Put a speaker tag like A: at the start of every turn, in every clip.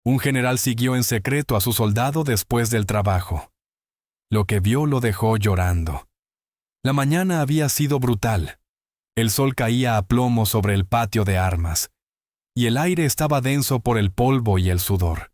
A: Un general siguió en secreto a su soldado después del trabajo. Lo que vio lo dejó llorando. La mañana había sido brutal. El sol caía a plomo sobre el patio de armas, y el aire estaba denso por el polvo y el sudor.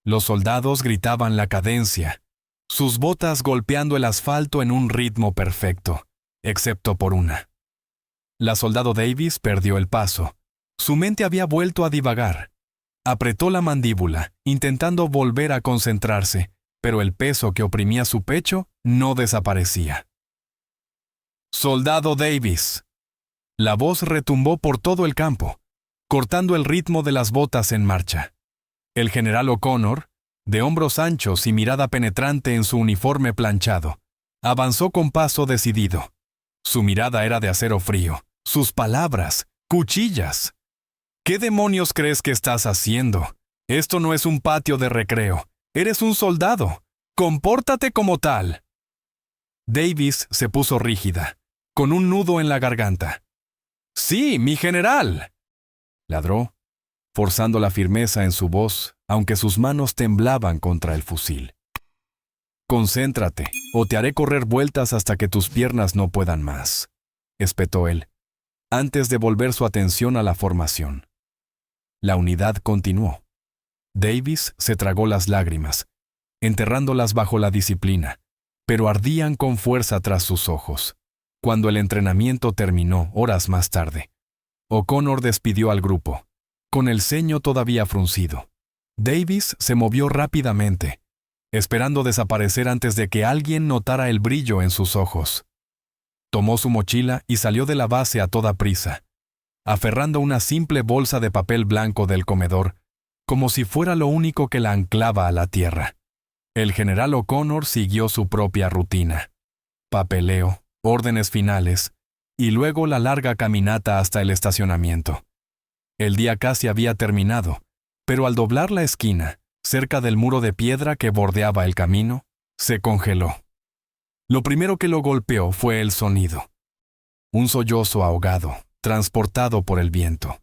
A: Los soldados gritaban la cadencia, sus botas golpeando el asfalto en un ritmo perfecto, excepto por una. La soldado Davis perdió el paso. Su mente había vuelto a divagar. Apretó la mandíbula, intentando volver a concentrarse, pero el peso que oprimía su pecho no desaparecía. «Soldado Davis». La voz retumbó por todo el campo, cortando el ritmo de las botas en marcha. El general O'Connor, de hombros anchos y mirada penetrante en su uniforme planchado, avanzó con paso decidido. Su mirada era de acero frío, sus palabras, cuchillas. «¿Qué demonios crees que estás haciendo? Esto no es un patio de recreo. Eres un soldado. Compórtate como tal». Davis se puso rígida, con un nudo en la garganta. «Sí, mi general», ladró, forzando la firmeza en su voz, aunque sus manos temblaban contra el fusil. «Concéntrate, o te haré correr vueltas hasta que tus piernas no puedan más», espetó él, antes de volver su atención a la formación. La unidad continuó. Davis se tragó las lágrimas, enterrándolas bajo la disciplina, pero ardían con fuerza tras sus ojos. Cuando el entrenamiento terminó horas más tarde, O'Connor despidió al grupo, con el ceño todavía fruncido. Davis se movió rápidamente, esperando desaparecer antes de que alguien notara el brillo en sus ojos. Tomó su mochila y salió de la base a toda prisa, aferrando una simple bolsa de papel blanco del comedor, como si fuera lo único que la anclaba a la tierra. El general O'Connor siguió su propia rutina. Papeleo, órdenes finales, y luego la larga caminata hasta el estacionamiento. El día casi había terminado, pero al doblar la esquina, cerca del muro de piedra que bordeaba el camino, se congeló. Lo primero que lo golpeó fue el sonido. Un sollozo ahogado, transportado por el viento.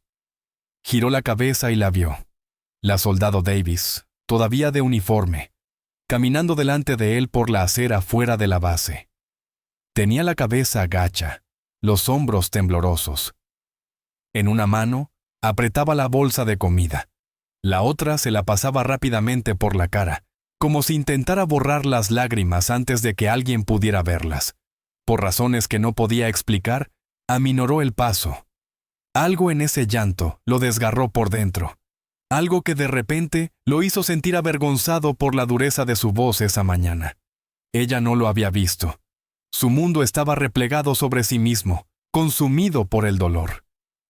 A: Giró la cabeza y la vio. La soldado Davis, todavía de uniforme, caminando delante de él por la acera fuera de la base. Tenía la cabeza gacha, los hombros temblorosos. En una mano, apretaba la bolsa de comida. La otra se la pasaba rápidamente por la cara, como si intentara borrar las lágrimas antes de que alguien pudiera verlas. Por razones que no podía explicar, aminoró el paso. Algo en ese llanto lo desgarró por dentro. Algo que de repente lo hizo sentir avergonzado por la dureza de su voz esa mañana. Ella no lo había visto. Su mundo estaba replegado sobre sí mismo, consumido por el dolor.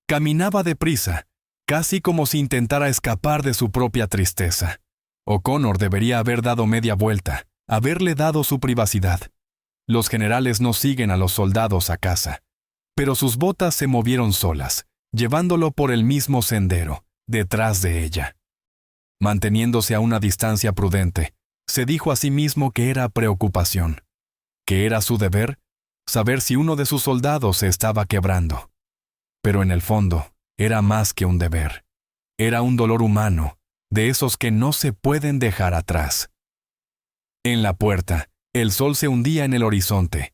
A: Caminaba deprisa, casi como si intentara escapar de su propia tristeza. O'Connor debería haber dado media vuelta, haberle dado su privacidad. Los generales no siguen a los soldados a casa. Pero sus botas se movieron solas, llevándolo por el mismo sendero, detrás de ella. Manteniéndose a una distancia prudente, se dijo a sí mismo que era preocupación, que era su deber saber si uno de sus soldados se estaba quebrando. Pero en el fondo, era más que un deber. Era un dolor humano, de esos que no se pueden dejar atrás. En la puerta, el sol se hundía en el horizonte,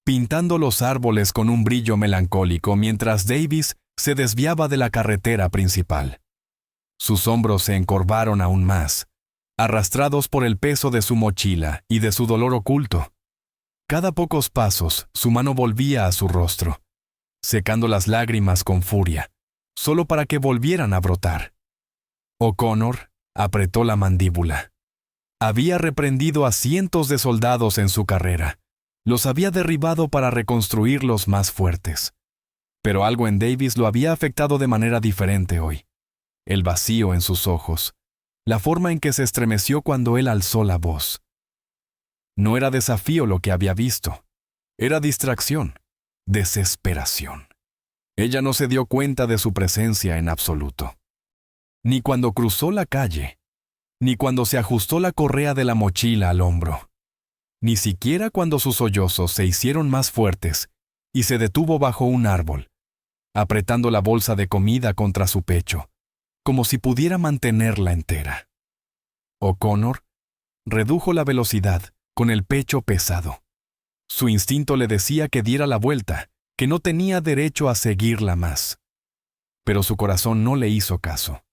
A: pintando los árboles con un brillo melancólico mientras Davis se desviaba de la carretera principal. Sus hombros se encorvaron aún más, arrastrados por el peso de su mochila y de su dolor oculto. Cada pocos pasos, su mano volvía a su rostro, secando las lágrimas con furia, solo para que volvieran a brotar. O'Connor apretó la mandíbula. Había reprendido a cientos de soldados en su carrera. Los había derribado para reconstruirlos más fuertes. Pero algo en Davis lo había afectado de manera diferente hoy. El vacío en sus ojos, la forma en que se estremeció cuando él alzó la voz. No era desafío lo que había visto. Era distracción, desesperación. Ella no se dio cuenta de su presencia en absoluto. Ni cuando cruzó la calle, ni cuando se ajustó la correa de la mochila al hombro. Ni siquiera cuando sus sollozos se hicieron más fuertes y se detuvo bajo un árbol, apretando la bolsa de comida contra su pecho, como si pudiera mantenerla entera. O'Connor redujo la velocidad, con el pecho pesado. Su instinto le decía que diera la vuelta, que no tenía derecho a seguirla más. Pero su corazón no le hizo caso.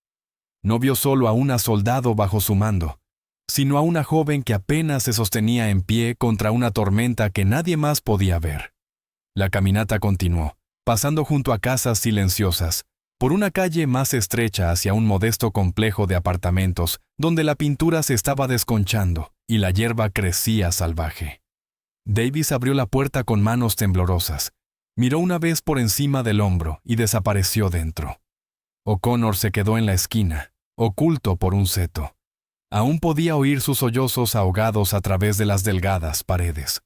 A: No vio solo a una soldado bajo su mando, sino a una joven que apenas se sostenía en pie contra una tormenta que nadie más podía ver. La caminata continuó, pasando junto a casas silenciosas, por una calle más estrecha hacia un modesto complejo de apartamentos donde la pintura se estaba desconchando y la hierba crecía salvaje. Davis abrió la puerta con manos temblorosas, miró una vez por encima del hombro y desapareció dentro. O'Connor se quedó en la esquina, oculto por un seto. Aún podía oír sus sollozos ahogados a través de las delgadas paredes.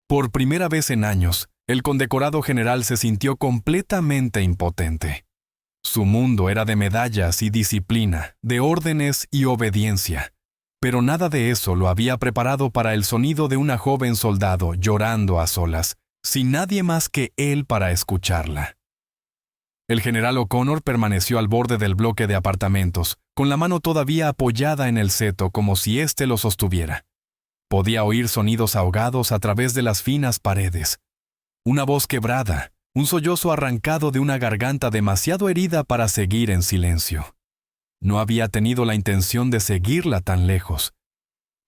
A: Por primera vez en años, el condecorado general se sintió completamente impotente. Su mundo era de medallas y disciplina, de órdenes y obediencia, pero nada de eso lo había preparado para el sonido de una joven soldado llorando a solas, sin nadie más que él para escucharla. El general O'Connor permaneció al borde del bloque de apartamentos, con la mano todavía apoyada en el seto como si éste lo sostuviera. Podía oír sonidos ahogados a través de las finas paredes. Una voz quebrada, un sollozo arrancado de una garganta demasiado herida para seguir en silencio. No había tenido la intención de seguirla tan lejos,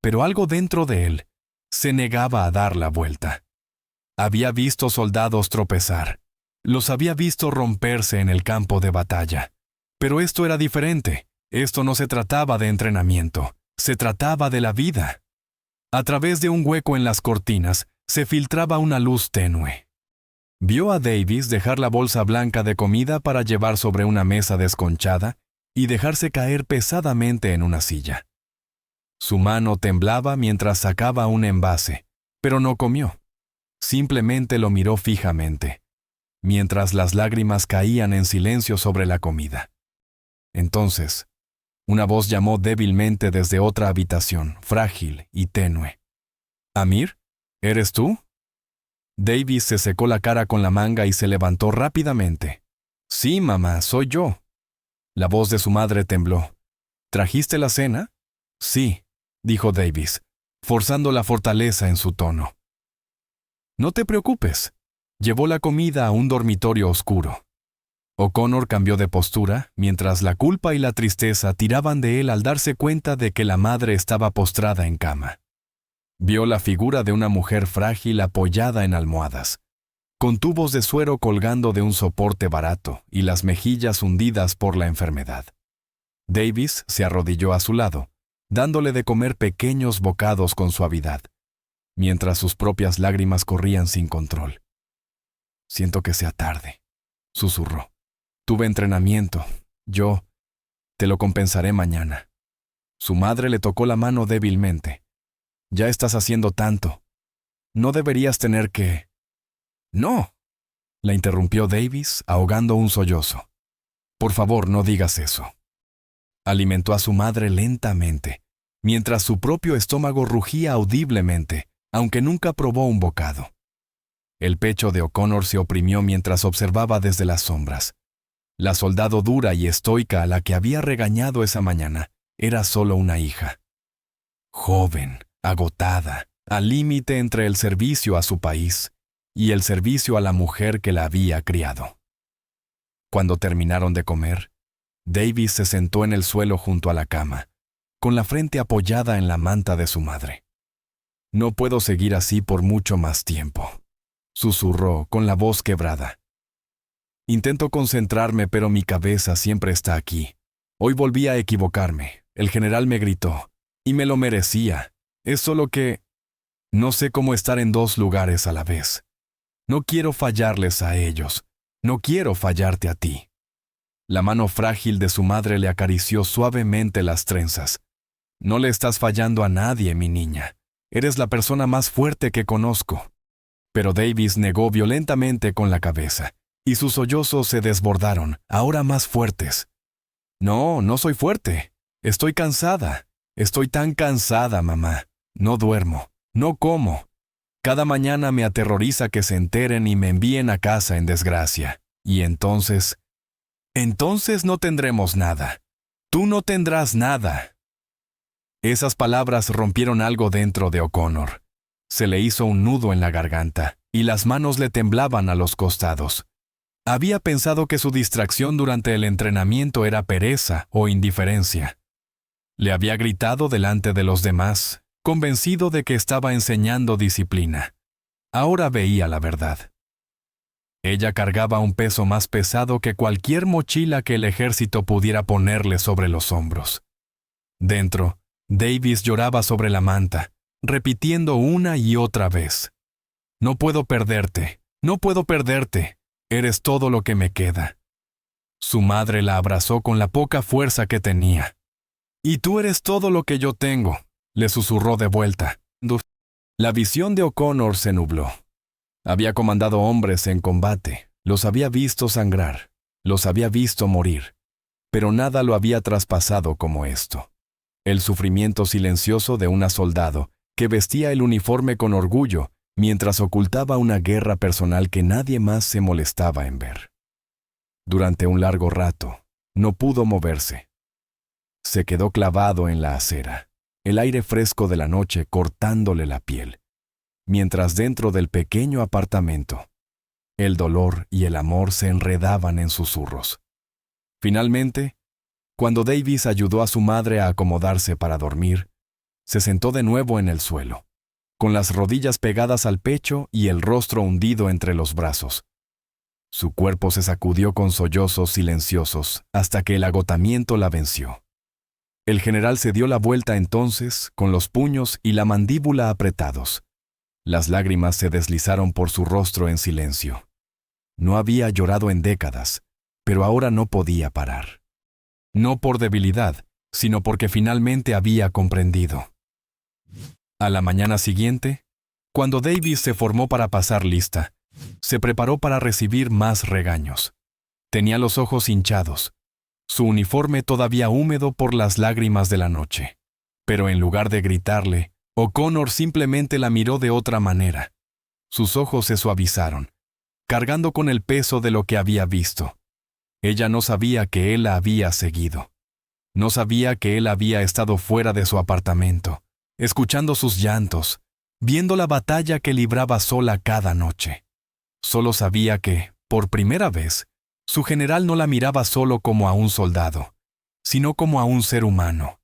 A: pero algo dentro de él se negaba a dar la vuelta. Había visto soldados tropezar. Los había visto romperse en el campo de batalla. Pero esto era diferente. Esto no se trataba de entrenamiento. Se trataba de la vida. A través de un hueco en las cortinas se filtraba una luz tenue. Vio a Davis dejar la bolsa blanca de comida para llevar sobre una mesa desconchada y dejarse caer pesadamente en una silla. Su mano temblaba mientras sacaba un envase, pero no comió. Simplemente lo miró fijamente, mientras las lágrimas caían en silencio sobre la comida. Entonces, una voz llamó débilmente desde otra habitación, frágil y tenue. «¿Amir? ¿Eres tú?» Davis se secó la cara con la manga y se levantó rápidamente. «Sí, mamá, soy yo». La voz de su madre tembló. «¿Trajiste la cena?» «Sí», dijo Davis, forzando la fortaleza en su tono. «No te preocupes». Llevó la comida a un dormitorio oscuro. O'Connor cambió de postura, mientras la culpa y la tristeza tiraban de él al darse cuenta de que la madre estaba postrada en cama. Vio la figura de una mujer frágil apoyada en almohadas, con tubos de suero colgando de un soporte barato y las mejillas hundidas por la enfermedad. Davis se arrodilló a su lado, dándole de comer pequeños bocados con suavidad, mientras sus propias lágrimas corrían sin control. «Siento que sea tarde», susurró. «Tuve entrenamiento. Te lo compensaré mañana». Su madre le tocó la mano débilmente. «Ya estás haciendo tanto. No deberías tener que...» «No», la interrumpió Davis, ahogando un sollozo. «Por favor, no digas eso». Alimentó a su madre lentamente, mientras su propio estómago rugía audiblemente, aunque nunca probó un bocado. El pecho de O'Connor se oprimió mientras observaba desde las sombras. La soldado dura y estoica a la que había regañado esa mañana era solo una hija. Joven, agotada, al límite entre el servicio a su país y el servicio a la mujer que la había criado. Cuando terminaron de comer, Davis se sentó en el suelo junto a la cama, con la frente apoyada en la manta de su madre. «No puedo seguir así por mucho más tiempo», susurró con la voz quebrada. «Intento concentrarme, pero mi cabeza siempre está aquí. Hoy volví a equivocarme. El general me gritó, y me lo merecía. Es solo que no sé cómo estar en dos lugares a la vez. No quiero fallarles a ellos. No quiero fallarte a ti». La mano frágil de su madre le acarició suavemente las trenzas. «No le estás fallando a nadie, mi niña. Eres la persona más fuerte que conozco». Pero Davis negó violentamente con la cabeza, y sus sollozos se desbordaron, ahora más fuertes. «No, no soy fuerte. Estoy cansada. Estoy tan cansada, mamá. No duermo. No como. Cada mañana me aterroriza que se enteren y me envíen a casa en desgracia. Y entonces no tendremos nada. Tú no tendrás nada». Esas palabras rompieron algo dentro de O'Connor. Se le hizo un nudo en la garganta, y las manos le temblaban a los costados. Había pensado que su distracción durante el entrenamiento era pereza o indiferencia. Le había gritado delante de los demás, convencido de que estaba enseñando disciplina. Ahora veía la verdad. Ella cargaba un peso más pesado que cualquier mochila que el ejército pudiera ponerle sobre los hombros. Dentro, Davis lloraba sobre la manta, repitiendo una y otra vez: «No puedo perderte, no puedo perderte, eres todo lo que me queda». Su madre la abrazó con la poca fuerza que tenía. «Y tú eres todo lo que yo tengo», le susurró de vuelta. La visión de O'Connor se nubló. Había comandado hombres en combate, los había visto sangrar, los había visto morir, pero nada lo había traspasado como esto. El sufrimiento silencioso de una soldado que vestía el uniforme con orgullo mientras ocultaba una guerra personal que nadie más se molestaba en ver. Durante un largo rato, no pudo moverse. Se quedó clavado en la acera, el aire fresco de la noche cortándole la piel, mientras dentro del pequeño apartamento, el dolor y el amor se enredaban en susurros. Finalmente, cuando Davis ayudó a su madre a acomodarse para dormir, se sentó de nuevo en el suelo, con las rodillas pegadas al pecho y el rostro hundido entre los brazos. Su cuerpo se sacudió con sollozos silenciosos hasta que el agotamiento la venció. El general se dio la vuelta entonces, con los puños y la mandíbula apretados. Las lágrimas se deslizaron por su rostro en silencio. No había llorado en décadas, pero ahora no podía parar. No por debilidad, sino porque finalmente había comprendido. A la mañana siguiente, cuando Davis se formó para pasar lista, se preparó para recibir más regaños. Tenía los ojos hinchados, su uniforme todavía húmedo por las lágrimas de la noche. Pero en lugar de gritarle, O'Connor simplemente la miró de otra manera. Sus ojos se suavizaron, cargando con el peso de lo que había visto. Ella no sabía que él la había seguido. No sabía que él había estado fuera de su apartamento, escuchando sus llantos, viendo la batalla que libraba sola cada noche. Solo sabía que, por primera vez, su general no la miraba solo como a un soldado, sino como a un ser humano.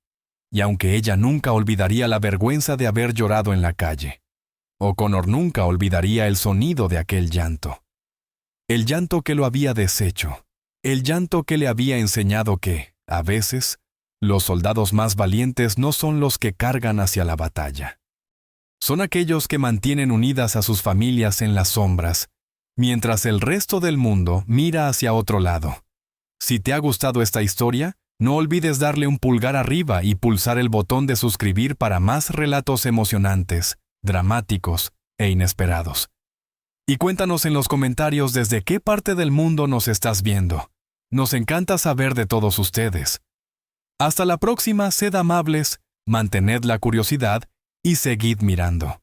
A: Y aunque ella nunca olvidaría la vergüenza de haber llorado en la calle, O'Connor nunca olvidaría el sonido de aquel llanto. El llanto que lo había deshecho. El llanto que le había enseñado que, a veces, los soldados más valientes no son los que cargan hacia la batalla. Son aquellos que mantienen unidas a sus familias en las sombras, mientras el resto del mundo mira hacia otro lado. Si te ha gustado esta historia, no olvides darle un pulgar arriba y pulsar el botón de suscribir para más relatos emocionantes, dramáticos e inesperados. Y cuéntanos en los comentarios desde qué parte del mundo nos estás viendo. Nos encanta saber de todos ustedes. Hasta la próxima, sed amables, mantened la curiosidad y seguid mirando.